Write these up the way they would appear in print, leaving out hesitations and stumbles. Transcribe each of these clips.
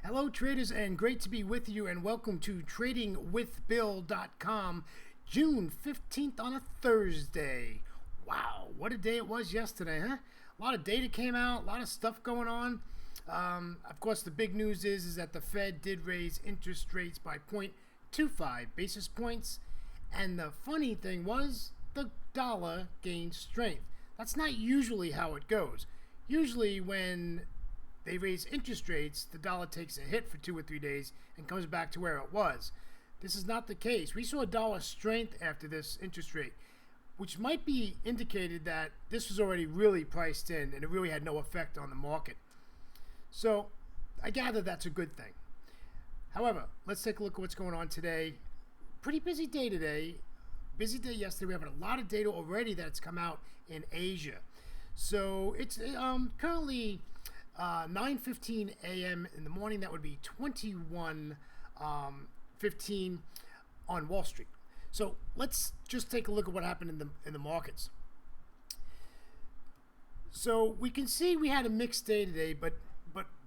Hello, traders, and great to be with you, and welcome to TradingWithBill.com, June 15th on a Thursday. Wow, what a day it was yesterday, huh? A lot of data came out, a lot of stuff going on. Of course, the big news is that the Fed did raise interest rates by 0.25 basis points, and the funny thing was the dollar gained strength. That's not usually how it goes. Usually when they raise interest rates, the dollar takes a hit for 2 or 3 days and comes back to where it was. This is not the case. We saw dollar strength after this interest rate, which might be indicated that this was already really priced in and it really had no effect on the market. So I gather that's a good thing. However, let's take a look at what's going on today. Pretty busy day today. Busy day yesterday. We have a lot of data already that's come out in Asia. So it's currently 9:15 a.m. in the morning. That would be 21:15 on Wall Street. So let's just take a look at what happened in the markets. So we can see we had a mixed day today, but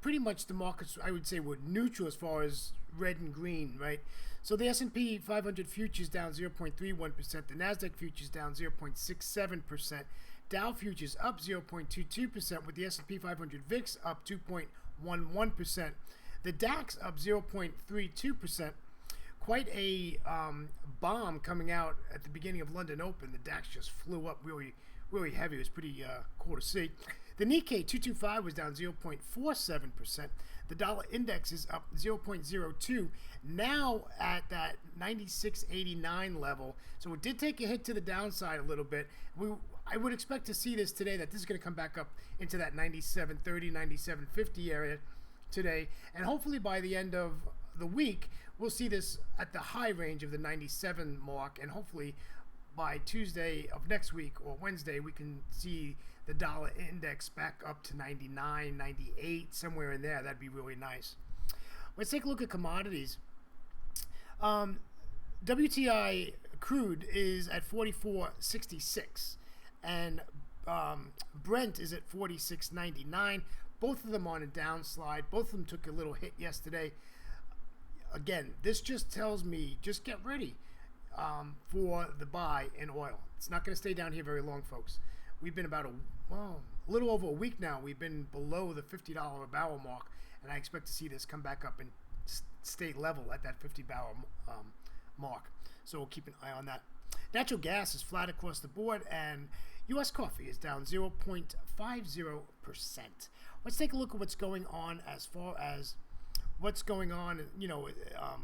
pretty much the markets, I would say, were neutral as far as red and green, right? So the S&P 500 futures down 0.31%, the Nasdaq futures down 0.67%, Dow futures up 0.22%, with the S&P 500 VIX up 2.11%, the DAX up 0.32%. Quite a bomb coming out at the beginning of London Open. The DAX just flew up really heavy. It was pretty cool to see. The Nikkei 225 was down 0.47%. The dollar index is up 0.02, now at that 96.89 level. So it did take a hit to the downside a little bit. I would expect to see this today, that this is going to come back up into that 97.30, 97.50 area today. And hopefully by the end of the week, we'll see this at the high range of the 97 mark. And hopefully by Tuesday of next week or Wednesday, we can see the dollar index back up to 99, 98, somewhere in there. That'd be really nice. Let's take a look at commodities. WTI crude is at 44.66, and Brent is at 46.99. Both of them on a downslide. Both of them took a little hit yesterday. Again, this just tells me, just get ready for the buy in oil. It's not going to stay down here very long, folks. We've been about a little over a week now. We've been below the $50 a barrel mark, and I expect to see this come back up and stay level at that $50 mark. So we'll keep an eye on that. Natural gas is flat across the board, and U.S. coffee is down 0.50%. Let's take a look at what's going on as far as what's going on,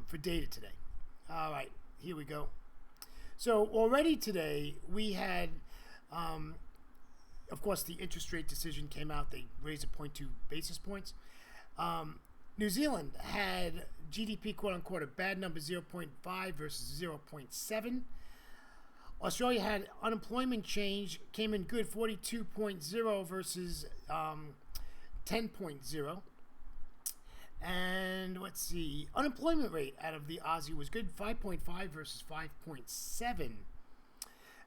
for data today. All right, here we go. So already today we had, of course, the interest rate decision came out. They raised it 0.2 basis points. New Zealand had GDP, quote unquote, a bad number, 0.5 versus 0.7. Australia had unemployment change, came in good, 42.0 versus 10.0. And let's see, unemployment rate out of the Aussie was good, 5.5 versus 5.7.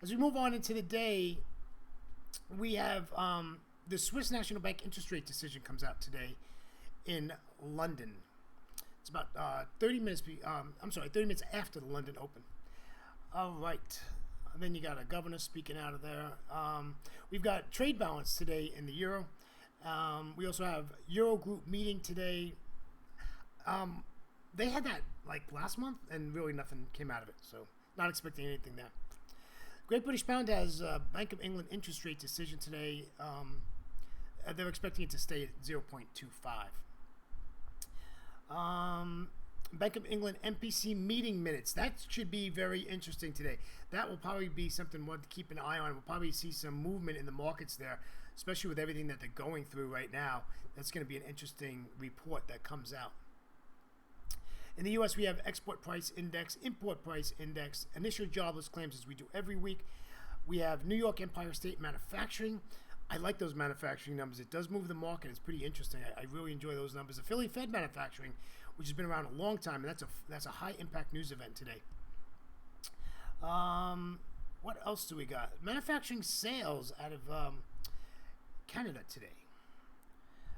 As we move on into the day, we have the Swiss National Bank interest rate decision comes out today in London. It's about 30 minutes after the London Open. All right. And then you got a governor speaking out of there. We've got trade balance today in the euro. We also have Eurogroup meeting today. They had that like last month, and really nothing came out of it. So not expecting anything there. Great British Pound has Bank of England interest rate decision today. They're expecting it to stay at 0.25. Bank of England MPC meeting minutes. That should be very interesting today. That will probably be something we'll have to keep an eye on. We'll probably see some movement in the markets there, especially with everything that they're going through right now. That's going to be an interesting report that comes out. In the U.S., we have export price index, import price index, initial jobless claims, as we do every week. We have New York Empire State Manufacturing. I like those manufacturing numbers. It does move the market. It's pretty interesting. I really enjoy those numbers. The Philly Fed Manufacturing, which has been around a long time, and that's a high impact news event today. What else do we got? Manufacturing sales out of Canada today.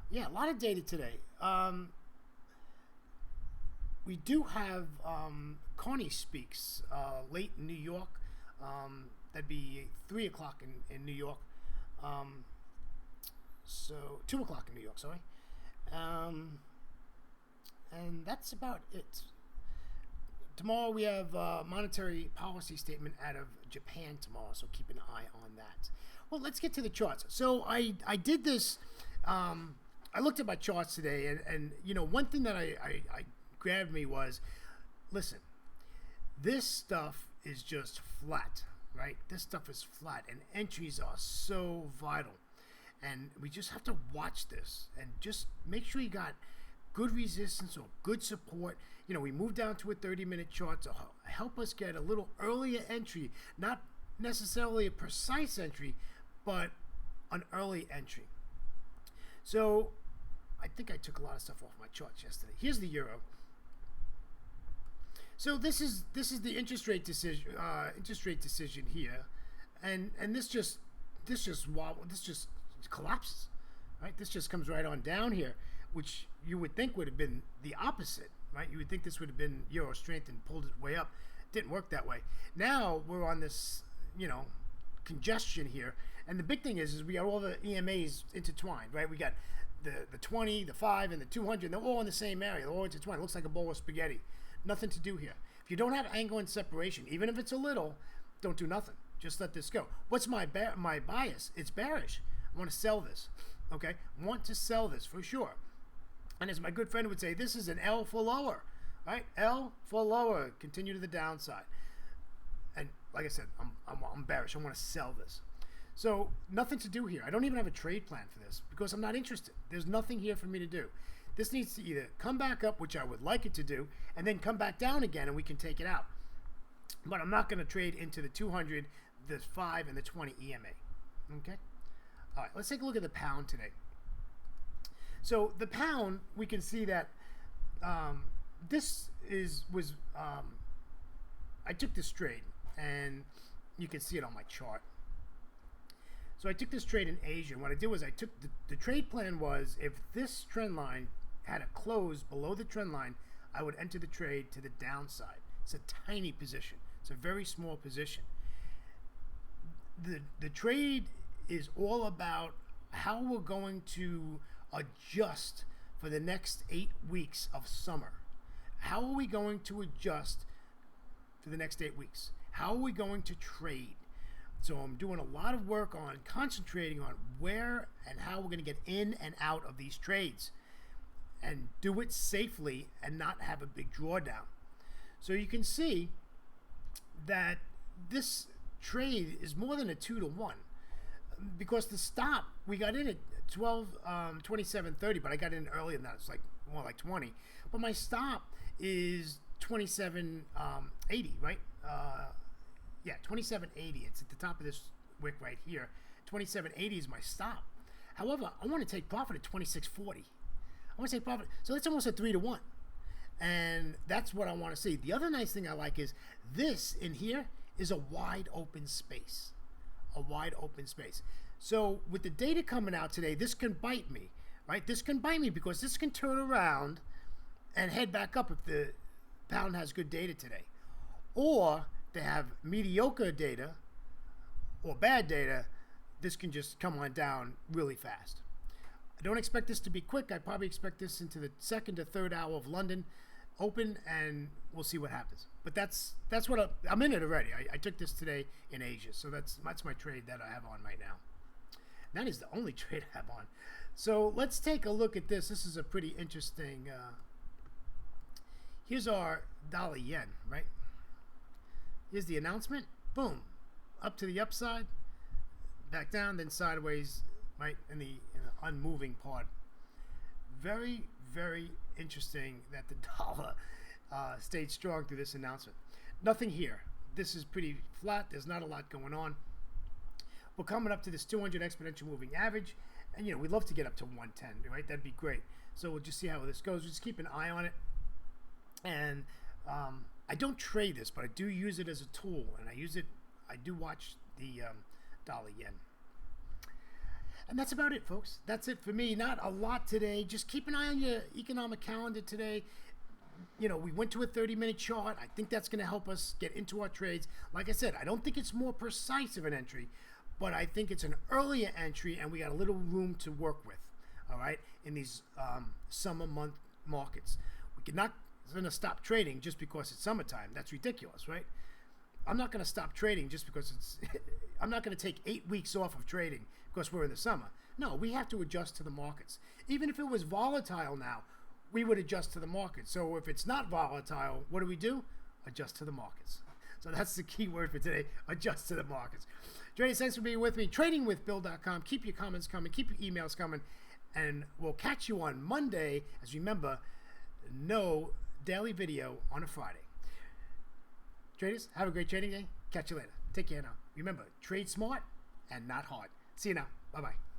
Yeah, a lot of data today. we do have Connie Speaks late in New York. That'd be 3 o'clock in New York. So 2 o'clock in New York, sorry. And that's about it. Tomorrow we have a monetary policy statement out of Japan tomorrow, so keep an eye on that. Well, let's get to the charts. So I did this. I looked at my charts today, and you know, one thing that I grabbed me was, listen, this stuff is just flat, right? This stuff is flat, and entries are so vital. And we just have to watch this and just make sure you got good resistance or good support. You know, we move down to a 30-minute chart to help us get a little earlier entry, not necessarily a precise entry, but an early entry. So I think I took a lot of stuff off my charts yesterday. Here's the euro. So this is the interest rate decision here, and this just collapses, right? This just comes right on down here, which you would think would have been the opposite, right? You would think this would have been euro strength and pulled it way up. Didn't work that way. Now we're on this, you know, congestion here, and the big thing is we got all the EMAs intertwined, right? We got the 20, the 5, and the 200. They're all in the same area. They're all intertwined. It looks like a bowl of spaghetti. Nothing to do here. If you don't have angle and separation, even if it's a little, don't do nothing. Just let this go. What's my bias? It's bearish. I want to sell this. Okay? Want to sell this for sure. And as my good friend would say, this is an L for lower. Right? L for lower. Continue to the downside. And like I said, I'm bearish. I want to sell this. So nothing to do here. I don't even have a trade plan for this because I'm not interested. There's nothing here for me to do. This needs to either come back up, which I would like it to do, and then come back down again and we can take it out. But I'm not going to trade into the 200, the 5, and the 20 EMA. Okay? All right, let's take a look at the pound today. So the pound, we can see that I took this trade, and you can see it on my chart. So I took this trade in Asia, and what I did was I took the trade plan was if this trend line had a close below the trend line, I would enter the trade to the downside. It's a tiny position. It's a very small position. The trade is all about how we're going to adjust for the next 8 weeks of summer. How are we going to adjust for the next 8 weeks? How are we going to trade? So I'm doing a lot of work on concentrating on where and how we're going to get in and out of these trades and do it safely and not have a big drawdown. So you can see that this trade is more than a 2-to-1 because the stop, we got in at 27.30, but I got in earlier than that. It's like more like 20. But my stop is 27.80, right? Yeah, 27.80. It's at the top of this wick right here. 27.80 is my stop. However, I want to take profit at 26.40. I want to take profit. So that's almost a 3-to-1. And that's what I want to see. The other nice thing I like is this in here is a wide open space. A wide open space. So with the data coming out today, this can bite me, right? This can bite me because this can turn around and head back up if the pound has good data today. Or they have mediocre data or bad data, this can just come on down really fast. I don't expect this to be quick. I probably expect this into the second or third hour of London open, and we'll see what happens. But that's what I'm in it already. I took this today in Asia, so that's my trade that I have on right now. That is the only trade I have on. So let's take a look at this. This is a pretty interesting. Here's our dollar yen, right? Here's the announcement. Boom, up to the upside, back down, then sideways, right in the unmoving part. Very, very interesting that the dollar stayed strong through this announcement. Nothing here. This is pretty flat. There's not a lot going on. We're coming up to this 200 exponential moving average, and we'd love to get up to 110, right? That'd be great. So we'll just see how this goes. Just keep an eye on it. And I don't trade this, but I do use it as a tool, and I do watch the dollar yen. And that's about it, folks. That's it for me. Not a lot today. Just keep an eye on your economic calendar today. you know, we went to a 30-minute chart. I think that's going to help us get into our trades. Like I said, I don't think it's more precise of an entry, but I think it's an earlier entry, and we got a little room to work with, all right, in these summer month markets. We're not going to stop trading just because it's summertime. That's ridiculous, right? I'm not going to stop trading just because it's I'm not going to take 8 weeks off of trading because we're in the summer. No, we have to adjust to the markets. Even if it was volatile now, we would adjust to the market. So if it's not volatile, what do? Adjust to the markets. So that's the key word for today, adjust to the markets. Traders, thanks for being with me. TradingWithBill.com. Keep your comments coming. Keep your emails coming. And we'll catch you on Monday. As remember, no daily video on a Friday. Traders, have a great trading day. Catch you later. Take care now. Remember, trade smart and not hard. See you now. Bye-bye.